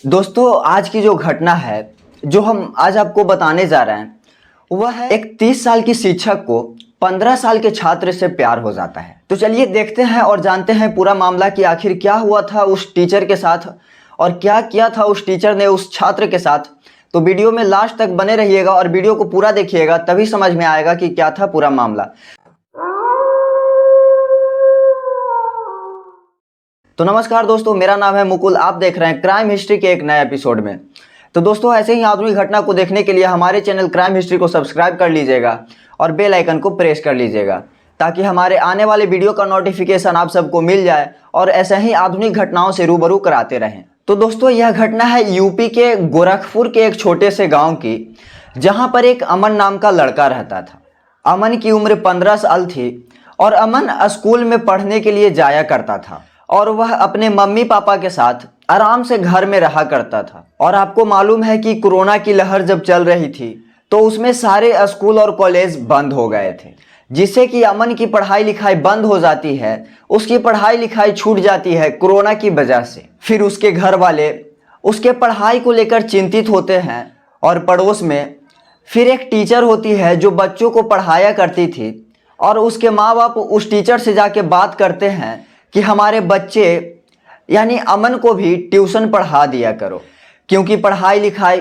दोस्तों, आज की जो घटना है जो हम आज आपको बताने जा रहे हैं वह है एक 30 साल की शिक्षक को 15 साल के छात्र से प्यार हो जाता है। तो चलिए देखते हैं और जानते हैं पूरा मामला कि आखिर क्या हुआ था उस टीचर के साथ और क्या किया था उस टीचर ने उस छात्र के साथ। तो वीडियो में लास्ट तक बने रहिएगा और वीडियो को पूरा देखिएगा, तभी समझ में आएगा कि क्या था पूरा मामला। तो नमस्कार दोस्तों, मेरा नाम है मुकुल। आप देख रहे हैं क्राइम हिस्ट्री के एक नए एपिसोड में। तो दोस्तों, ऐसे ही आधुनिक घटना को देखने के लिए हमारे चैनल क्राइम हिस्ट्री को सब्सक्राइब कर लीजिएगा और बेल आइकन को प्रेस कर लीजिएगा ताकि हमारे आने वाले वीडियो का नोटिफिकेशन आप सबको मिल जाए और ऐसे ही आधुनिक घटनाओं से रूबरू कराते रहें। तो दोस्तों, यह घटना है यूपी के गोरखपुर के एक छोटे से गाँव की, जहाँ पर एक अमन नाम का लड़का रहता था। अमन की उम्र 15 साल थी और अमन स्कूल में पढ़ने के लिए जाया करता था और वह अपने मम्मी पापा के साथ आराम से घर में रहा करता था। और आपको मालूम है कि कोरोना की लहर जब चल रही थी तो उसमें सारे स्कूल और कॉलेज बंद हो गए थे, जिससे कि अमन की पढ़ाई लिखाई बंद हो जाती है, उसकी पढ़ाई लिखाई छूट जाती है कोरोना की वजह से। फिर उसके घर वाले उसके पढ़ाई को लेकर चिंतित होते हैं और पड़ोस में फिर एक टीचर होती है जो बच्चों को पढ़ाया करती थी और उसके माँ बाप उस टीचर से जाके बात करते हैं कि हमारे बच्चे यानी अमन को भी ट्यूशन पढ़ा दिया करो, क्योंकि पढ़ाई लिखाई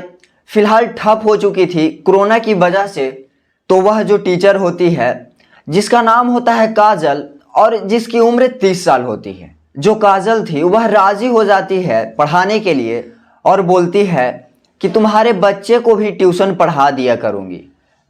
फिलहाल ठप हो चुकी थी कोरोना की वजह से। तो वह जो टीचर होती है जिसका नाम होता है काजल और जिसकी उम्र 30 साल होती है, जो काजल थी वह राजी हो जाती है पढ़ाने के लिए और बोलती है कि तुम्हारे बच्चे को भी ट्यूशन पढ़ा दिया करूँगी,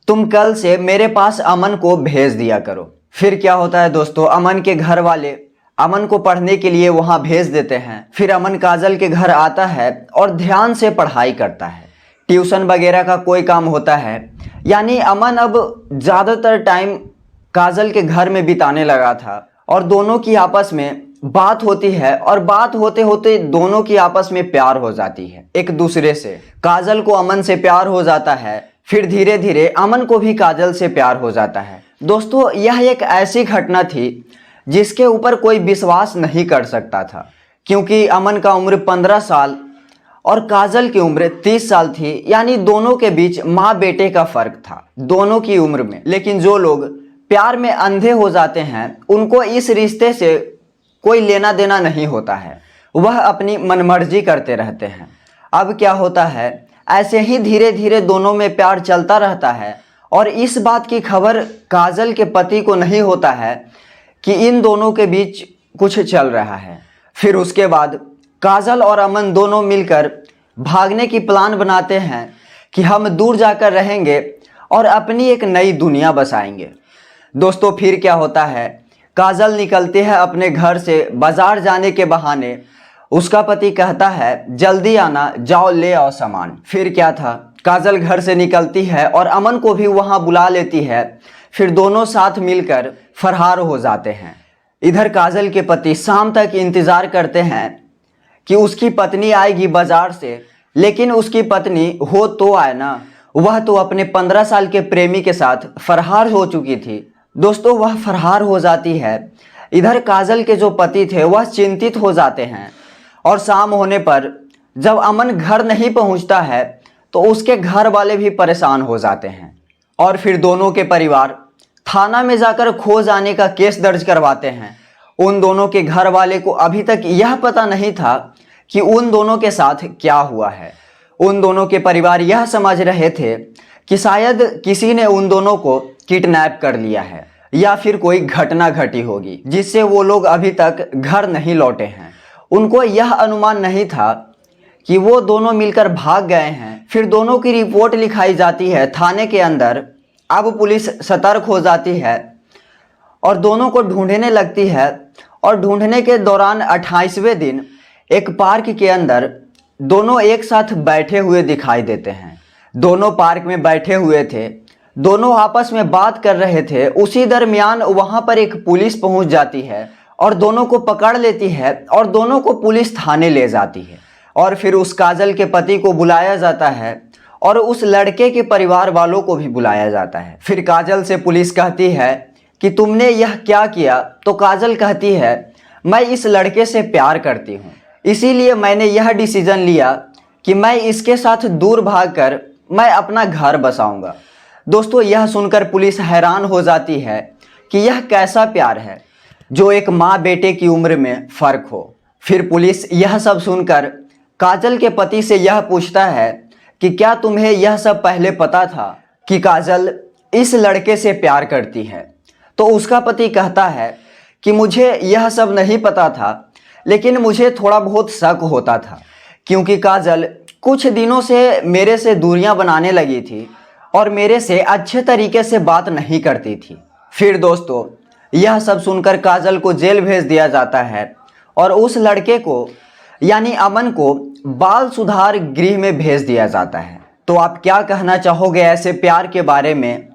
तुम कल से मेरे पास अमन को भेज दिया करो। फिर क्या होता है दोस्तों, अमन के घर वाले अमन को पढ़ने के लिए वहां भेज देते हैं। फिर अमन काजल के घर आता है और ध्यान से पढ़ाई करता है। ट्यूशन वगैरह का कोई काम होता है, यानी अमन अब ज़्यादातर टाइम काजल के घर में बिताने लगा था और दोनों की आपस में बात होती है और बात होते होते दोनों की आपस में प्यार हो जाती है एक दूसरे से। काजल को अमन से प्यार हो जाता है, फिर धीरे धीरे अमन को भी काजल से प्यार हो जाता है। दोस्तों, यह एक ऐसी घटना थी जिसके ऊपर कोई विश्वास नहीं कर सकता था, क्योंकि अमन का उम्र 15 साल और काजल की उम्र 30 साल थी, यानी दोनों के बीच माँ बेटे का फर्क था दोनों की उम्र में। लेकिन जो लोग प्यार में अंधे हो जाते हैं उनको इस रिश्ते से कोई लेना देना नहीं होता है, वह अपनी मनमर्जी करते रहते हैं। अब क्या होता है, ऐसे ही धीरे धीरे दोनों में प्यार चलता रहता है और इस बात की खबर काजल के पति को नहीं होता है कि इन दोनों के बीच कुछ चल रहा है। फिर उसके बाद काजल और अमन दोनों मिलकर भागने की प्लान बनाते हैं कि हम दूर जाकर रहेंगे और अपनी एक नई दुनिया बसाएंगे। दोस्तों, फिर क्या होता है, काजल निकलती है अपने घर से बाजार जाने के बहाने। उसका पति कहता है जल्दी आना, जाओ ले आओ सामान। फिर क्या था, काजल घर से निकलती है और अमन को भी वहाँ बुला लेती है। फिर दोनों साथ मिलकर फरार हो जाते हैं। इधर काजल के पति शाम तक इंतज़ार करते हैं कि उसकी पत्नी आएगी बाजार से, लेकिन उसकी पत्नी हो तो आए ना, वह तो अपने 15 साल के प्रेमी के साथ फरार हो चुकी थी। दोस्तों, वह फरार हो जाती है। इधर काजल के जो पति थे वह चिंतित हो जाते हैं और शाम होने पर जब अमन घर नहीं पहुंचता है तो उसके घर वाले भी परेशान हो जाते हैं और फिर दोनों के परिवार थाना में जाकर खो जाने का केस दर्ज करवाते हैं। उन दोनों के घर वाले को अभी तक यह पता नहीं था कि उन दोनों के साथ क्या हुआ है। उन दोनों के परिवार यह समझ रहे थे कि शायद किसी ने उन दोनों को किडनैप कर लिया है या फिर कोई घटना घटी होगी जिससे वो लोग अभी तक घर नहीं लौटे हैं। उनको यह अनुमान नहीं था कि वो दोनों मिलकर भाग गए हैं। फिर दोनों की रिपोर्ट लिखाई जाती है थाने के अंदर। अब पुलिस सतर्क हो जाती है और दोनों को ढूंढने लगती है और ढूंढने के दौरान 28वें दिन एक पार्क के अंदर दोनों एक साथ बैठे हुए दिखाई देते हैं। दोनों पार्क में बैठे हुए थे, दोनों आपस में बात कर रहे थे। उसी दरमियान वहां पर एक पुलिस पहुंच जाती है और दोनों को पकड़ लेती है और दोनों को पुलिस थाने ले जाती है। और फिर उस काजल के पति को बुलाया जाता है और उस लड़के के परिवार वालों को भी बुलाया जाता है। फिर काजल से पुलिस कहती है कि तुमने यह क्या किया? तो काजल कहती है मैं इस लड़के से प्यार करती हूँ, इसीलिए मैंने यह डिसीजन लिया कि मैं इसके साथ दूर भागकर मैं अपना घर बसाऊंगा। दोस्तों यह सुनकर पुलिस हैरान हो जाती है कि यह कैसा प्यार है जो एक माँ बेटे की उम्र में फ़र्क हो। फिर पुलिस यह सब सुनकर काजल के पति से यह पूछता है कि क्या तुम्हें यह सब पहले पता था कि काजल इस लड़के से प्यार करती है। तो उसका पति कहता है कि मुझे यह सब नहीं पता था, लेकिन मुझे थोड़ा बहुत शक होता था क्योंकि काजल कुछ दिनों से मेरे से दूरियां बनाने लगी थी और मेरे से अच्छे तरीके से बात नहीं करती थी। फिर दोस्तों यह सब सुनकर काजल को जेल भेज दिया जाता है और उस लड़के को यानी अमन को बाल सुधार गृह में भेज दिया जाता है। तो आप क्या कहना चाहोगे ऐसे प्यार के बारे में?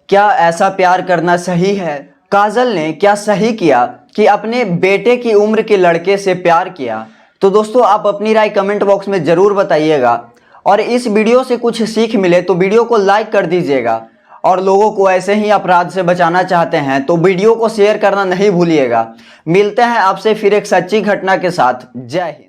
क्या ऐसा प्यार करना सही है? काजल ने क्या सही किया कि अपने बेटे की उम्र के लड़के से प्यार किया? तो दोस्तों आप अपनी राय कमेंट बॉक्स में ज़रूर बताइएगा और इस वीडियो से कुछ सीख मिले तो वीडियो को लाइक कर दीजिएगा और लोगों को ऐसे ही अपराध से बचाना चाहते हैं तो वीडियो को शेयर करना नहीं भूलिएगा। मिलते हैं आपसे फिर एक सच्ची घटना के साथ। जय हिंद।